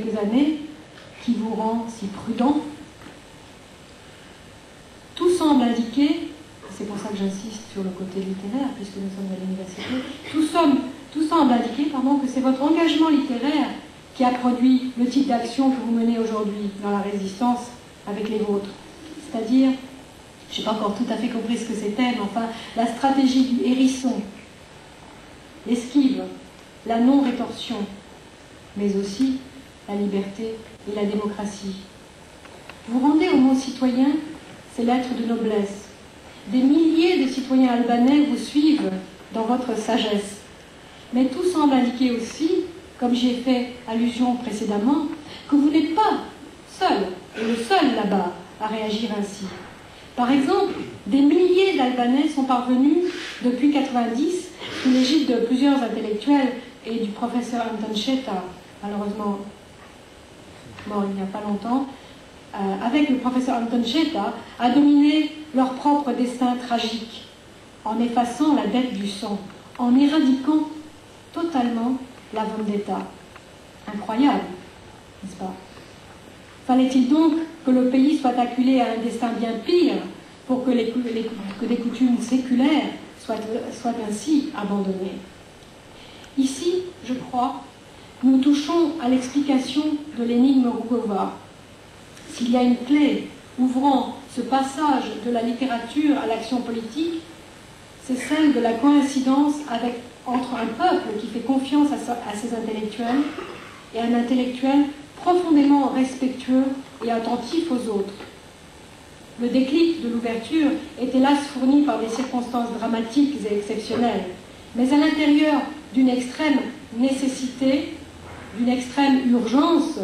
quelques années qui vous rend si prudent? Tout semble indiquer, c'est pour ça que j'insiste sur le côté littéraire, puisque nous sommes à l'université, tout semble indiquer que c'est votre engagement littéraire qui a produit le type d'action que vous menez aujourd'hui dans la résistance avec les vôtres. C'est-à-dire, je n'ai pas encore tout à fait compris ce que c'était, mais enfin, la stratégie du hérisson, l'esquive, la non-rétorsion, mais aussi la liberté et la démocratie. Vous rendez au mot citoyen ces lettres de noblesse. Des milliers de citoyens albanais vous suivent dans votre sagesse. Mais tout semble indiquer aussi, comme j'y ai fait allusion précédemment, que vous n'êtes pas seul, et le seul là-bas, à réagir ainsi. Par exemple, des milliers d'Albanais sont parvenus depuis 1990, sous l'égide de plusieurs intellectuels et du professeur Anton Cheta, malheureusement mort il n'y a pas longtemps, avec le professeur Anton Cheta, à dominer leur propre destin tragique, en effaçant la dette du sang, en éradiquant totalement la vendetta. Incroyable, n'est-ce pas? Fallait-il donc que le pays soit acculé à un destin bien pire pour que des coutumes séculaires soient ainsi abandonnées? Ici, je crois, nous touchons à l'explication de l'énigme Rugova. S'il y a une clé ouvrant ce passage de la littérature à l'action politique, c'est celle de la coïncidence entre un peuple qui fait confiance à ses intellectuels et un intellectuel profondément respectueux et attentif aux autres. Le déclic de l'ouverture est hélas fourni par des circonstances dramatiques et exceptionnelles, mais à l'intérieur d'une extrême nécessité, d'une extrême urgence,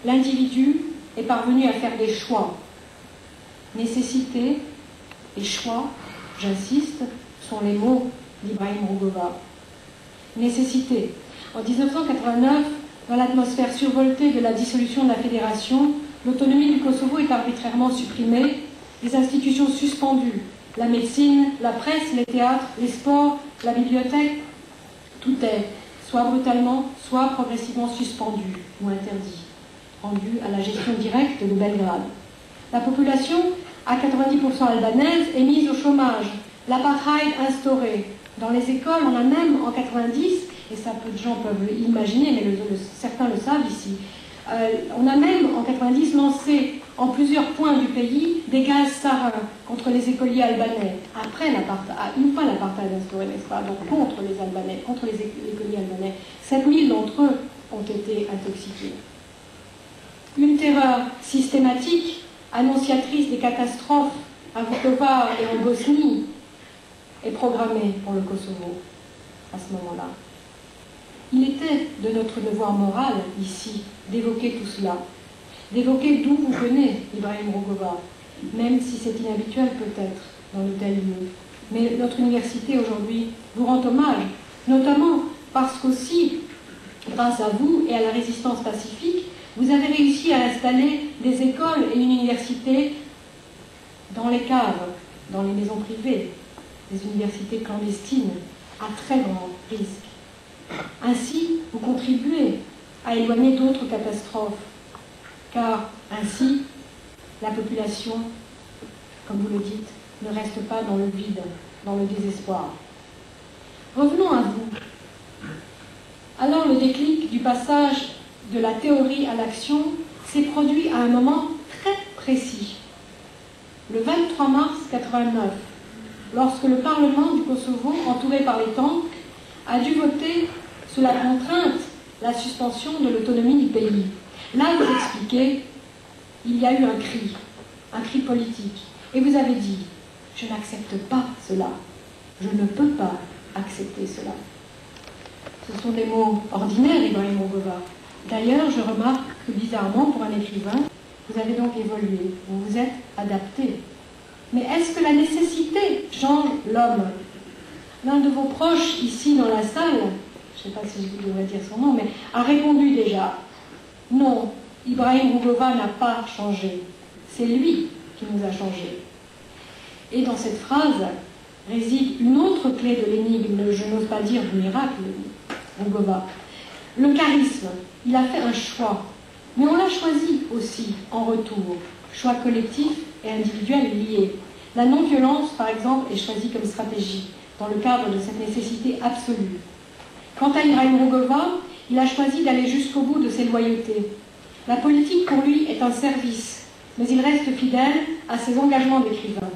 l'individu est parvenu à faire des choix. Nécessité et choix, j'insiste, sont les mots d'Ibrahim Rugova. Nécessité. En 1989, dans l'atmosphère survoltée de la dissolution de la fédération, l'autonomie du Kosovo est arbitrairement supprimée, les institutions suspendues, la médecine, la presse, les théâtres, les sports, la bibliothèque, tout est soit brutalement, soit progressivement suspendu ou interdit, rendu à la gestion directe de Belgrade. La population, à 90% albanaise, est mise au chômage, l'apartheid instauré. Dans les écoles, on a même en 90, et ça peu de gens peuvent l'imaginer, mais certains le savent ici, on a même en 90 lancé en plusieurs points du pays des gaz sarins contre les écoliers albanais, après l'apartheid, une fois l'apartheid instauré, n'est-ce pas, donc contre les Albanais, contre les écoliers albanais. 7000 d'entre eux ont été intoxiqués. Une terreur systématique, annonciatrice des catastrophes à Vukovar et en Bosnie, est programmée pour le Kosovo à ce moment-là. Il était de notre devoir moral, ici, d'évoquer tout cela, d'évoquer d'où vous venez, Ibrahim Rugova, même si c'est inhabituel peut-être dans de tels lieux. Mais notre université aujourd'hui vous rend hommage, notamment parce qu'aussi, grâce à vous et à la résistance pacifique, vous avez réussi à installer des écoles et une université dans les caves, dans les maisons privées, des universités clandestines, à très grand risque. Ainsi, vous contribuez à éloigner d'autres catastrophes, car ainsi, la population, comme vous le dites, ne reste pas dans le vide, dans le désespoir. Revenons à vous. Alors, le déclic du passage de la théorie à l'action s'est produit à un moment très précis. Le 23 mars 1989, lorsque le Parlement du Kosovo, entouré par les tanks, a dû voter sous la contrainte la suspension de l'autonomie du pays. Là, vous expliquez, il y a eu un cri politique. Et vous avez dit, je n'accepte pas cela. Je ne peux pas accepter cela. Ce sont des mots ordinaires, Ibrahim Rugova. D'ailleurs, je remarque que bizarrement, pour un écrivain, vous avez donc évolué, vous vous êtes adapté. Mais est-ce que la nécessité change l'homme? L'un de vos proches, ici dans la salle, je ne sais pas si je devrais dire son nom, mais a répondu déjà, non, Ibrahim Rugova n'a pas changé. C'est lui qui nous a changé. Et dans cette phrase réside une autre clé de l'énigme, je n'ose pas dire du miracle, Rugova. Le charisme. Il a fait un choix. Mais on l'a choisi aussi en retour, choix collectif et individuel liés. La non-violence, par exemple, est choisie comme stratégie, dans le cadre de cette nécessité absolue. Quant à Ibrahim Rugova, il a choisi d'aller jusqu'au bout de ses loyautés. La politique, pour lui, est un service, mais il reste fidèle à ses engagements d'écrivain.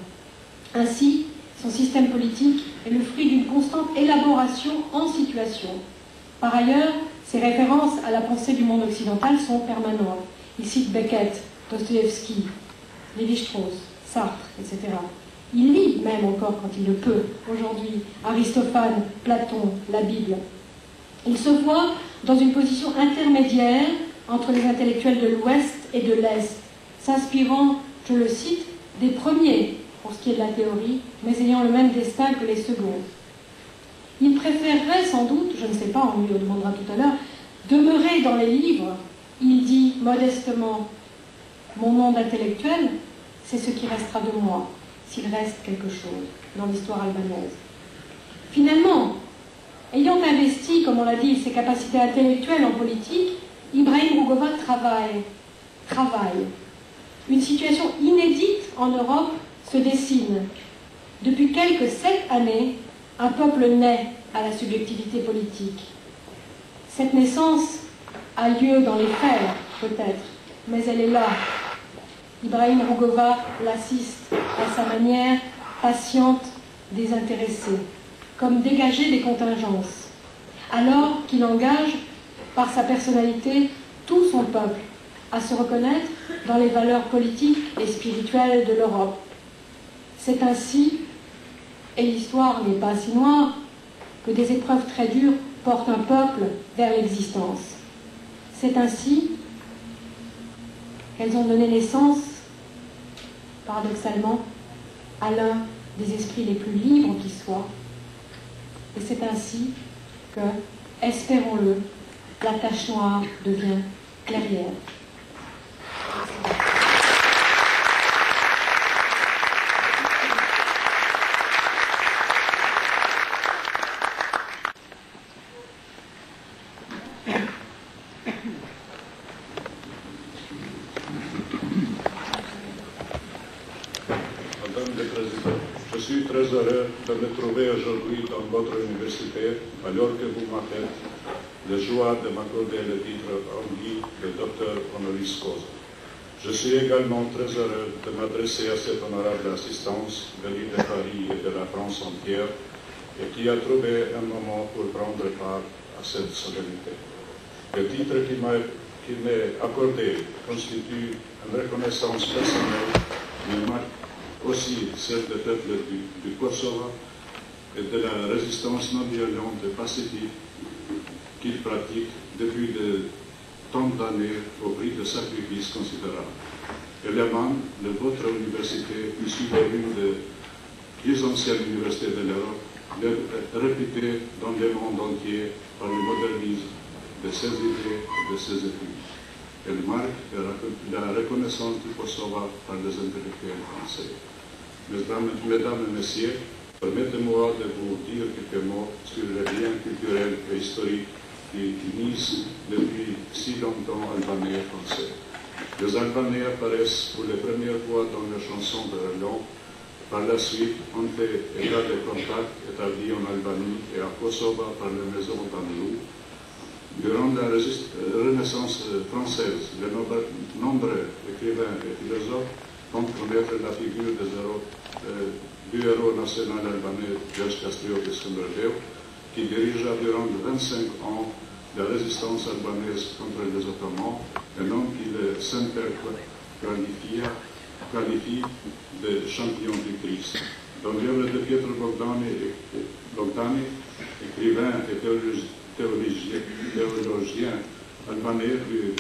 Ainsi, son système politique est le fruit d'une constante élaboration en situation. Par ailleurs, ses références à la pensée du monde occidental sont permanentes. Il cite Beckett, Dostoïevski, Lévi-Strauss, Sartre, etc. Il lit même encore quand il le peut, aujourd'hui, Aristophane, Platon, la Bible. Il se voit dans une position intermédiaire entre les intellectuels de l'Ouest et de l'Est, s'inspirant, je le cite, des premiers pour ce qui est de la théorie, mais ayant le même destin que les seconds. Il préférerait sans doute, je ne sais pas, on lui le demandera tout à l'heure, demeurer dans les livres. Il dit modestement, mon monde intellectuel, c'est ce qui restera de moi, s'il reste quelque chose dans l'histoire albanaise. Finalement, ayant investi, comme on l'a dit, ses capacités intellectuelles en politique, Ibrahim Rugova travaille. Une situation inédite en Europe se dessine. Depuis quelques 7 années, un peuple naît à la subjectivité politique. Cette naissance a lieu dans les faits, peut-être, mais elle est là. Ibrahim Rugova l'assiste à sa manière patiente, désintéressée, comme dégager des contingences, alors qu'il engage, par sa personnalité, tout son peuple à se reconnaître dans les valeurs politiques et spirituelles de l'Europe. C'est ainsi, et l'histoire n'est pas si noire, que des épreuves très dures portent un peuple vers l'existence. C'est ainsi qu'elles ont donné naissance, paradoxalement, à l'un des esprits les plus libres qui soient. Et c'est ainsi que, espérons-le, la tache noire devient clairière. Madame la Présidente, je suis très heureux de me trouver aujourd'hui dans votre université, alors que vous m'avez la joie de m'accorder le titre en guise de docteur honoris causa. Je suis également très heureux de m'adresser à cette honorable assistance venue de Paris et de la France entière et qui a trouvé un moment pour prendre part à cette solennité. Le titre qui m'est accordé constitue une reconnaissance personnelle, mais marque aussi celle du peuple du Kosovo et de la résistance non violente et pacifique qu'il pratique depuis de tant d'années au prix de sacrifices considérables. Elle est membre de votre université, issue d'une des plus anciennes universités de l'Europe, réputée dans le monde entier par le modernisme de ses idées et de ses études. Elle marque la reconnaissance du Kosovo par les intellectuels français. Mesdames et messieurs, permettez-moi de vous dire quelques mots sur les liens culturels et historiques qui unissent depuis si longtemps Albanais et Français. Les Albanais apparaissent pour la première fois dans les chansons de la langue. Par la suite, ont fait état de contact établis en Albanie et à Kosovo par la maison d'Anjou. Durant la Renaissance française, de nombreux écrivains et philosophes font connaître la figure du héros national albanais George Kastrioti Skënderbeu, qui dirigea durant 25 ans la résistance albanaise contre les Ottomans, un homme qui le Saint-Père qualifie de champion du Christ. Dans l'œuvre de Pietro Bogdani, écrivain et théologien albanais du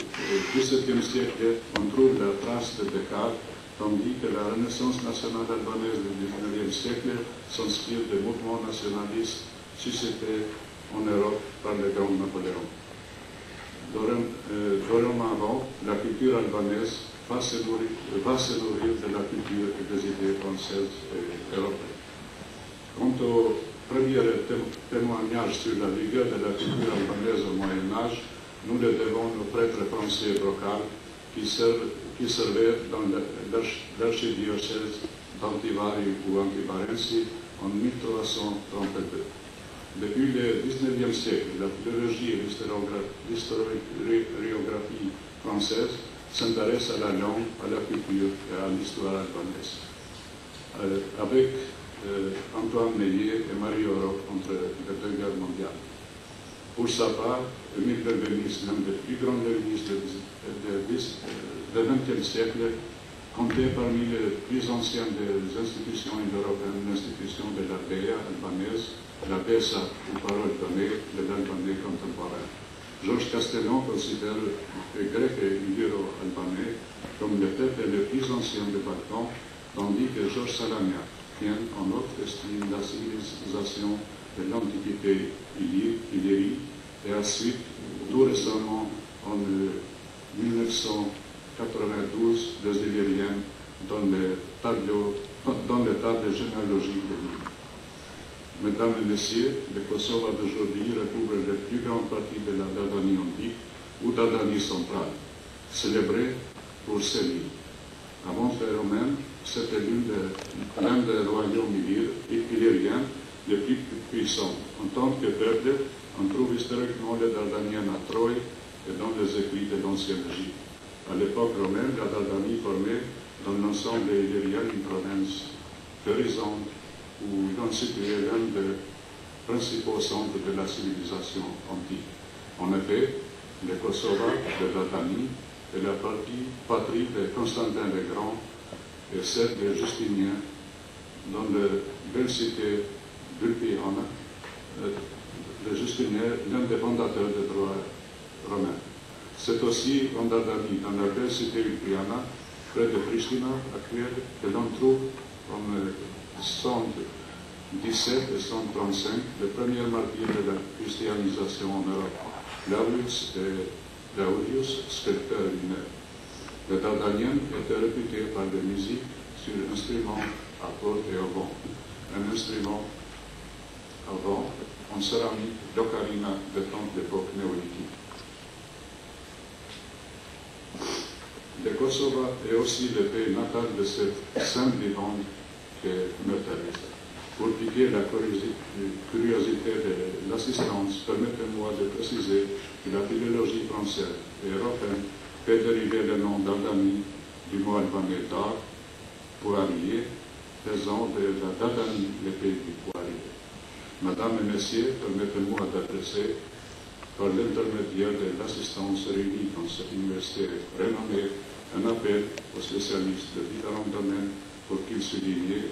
XVIIe siècle, on trouve la trace de Descartes, tandis que la Renaissance nationale albanaise du XIXe siècle s'inspire des mouvements nationalistes suscités en Europe par le grand Napoléon. Dorénavant, la culture albanaise va se nourrir de la culture et des idées françaises et européennes. Quant au premier témoignage sur la vigueur de la culture albanaise au Moyen-Âge, nous le devons aux prêtres français brocales qui servaient dans l'archidiocèse d'Antivari ou Antibarensi en 1332. Depuis le XIXe siècle, la philologie et l'historiographie française s'intéressent à la langue, à la culture et à l'histoire albanaise. Avec Antoine Meillet et Marie Oro entre les deux guerres mondiales. Pour sa part, Émile de Venise, l'un des plus grands linguistes du XXe siècle, comptait parmi les plus anciennes des institutions indo-européennes l'institution de la BEA albanaise, la BESA, ou parole donnée de l'albanais contemporain. Georges Castellon considère le grec et l'illyro-albanais comme les peuples les plus anciens des Balkans, tandis que Georges Salagnac tient en haute estime la civilisation de l'Antiquité illyrique et ensuite, tout récemment, en 1992, les Illyriens dans les tables généalogiques de l'île. Mesdames et Messieurs, le Kosovo d'aujourd'hui recouvre la plus grande partie de la Dardanie antique ou Dardanie centrale, célébrée pour ses villes. Avant les Romains, c'était l'un des royaumes illyriens les plus puissants. En tant que peuple, on trouve historiquement les Dardaniens à Troie et dans les écrits de l'ancienne Égypte. À l'époque romaine, la Dardanie formait dans l'ensemble illyrien une province florissante où il en situait l'un des principaux centres de la civilisation antique. En effet, le Kosovo de Dardanie est la patrie de Constantin le Grand et celle de Justinien dans la belle cité d'Ulpiana, de Justinien, l'un des fondateurs du droit romain. C'est aussi en Dardanie, dans la belle cité Ulpiana, près de Pristina actuelle, que l'on trouve en 117 et 135 les premiers martyrs de la christianisation en Europe, Laurius et Laurius, sculpteur lunaire. Les Dardaniens étaient réputés par la musique sur instruments à cordes et au vent. Un instrument à vent en céramique d'ocarina de temps d'époque néolithique. Le Kosovo est aussi le pays natal de cette sainte vivante qu'est Mère Teresa. Pour piquer la curiosité de l'assistance, permettez-moi de préciser que la philologie française et européenne fait dériver le nom d'Aldanie du mot albanais dar, poirier, faisant de la Dardanie le pays du poirier. Mesdames et Messieurs, permettez-moi d'adresser, par l'intermédiaire de l'assistance réunie dans cette université renommée, un appel aux spécialistes de différents domaines pour qu'ils soulignent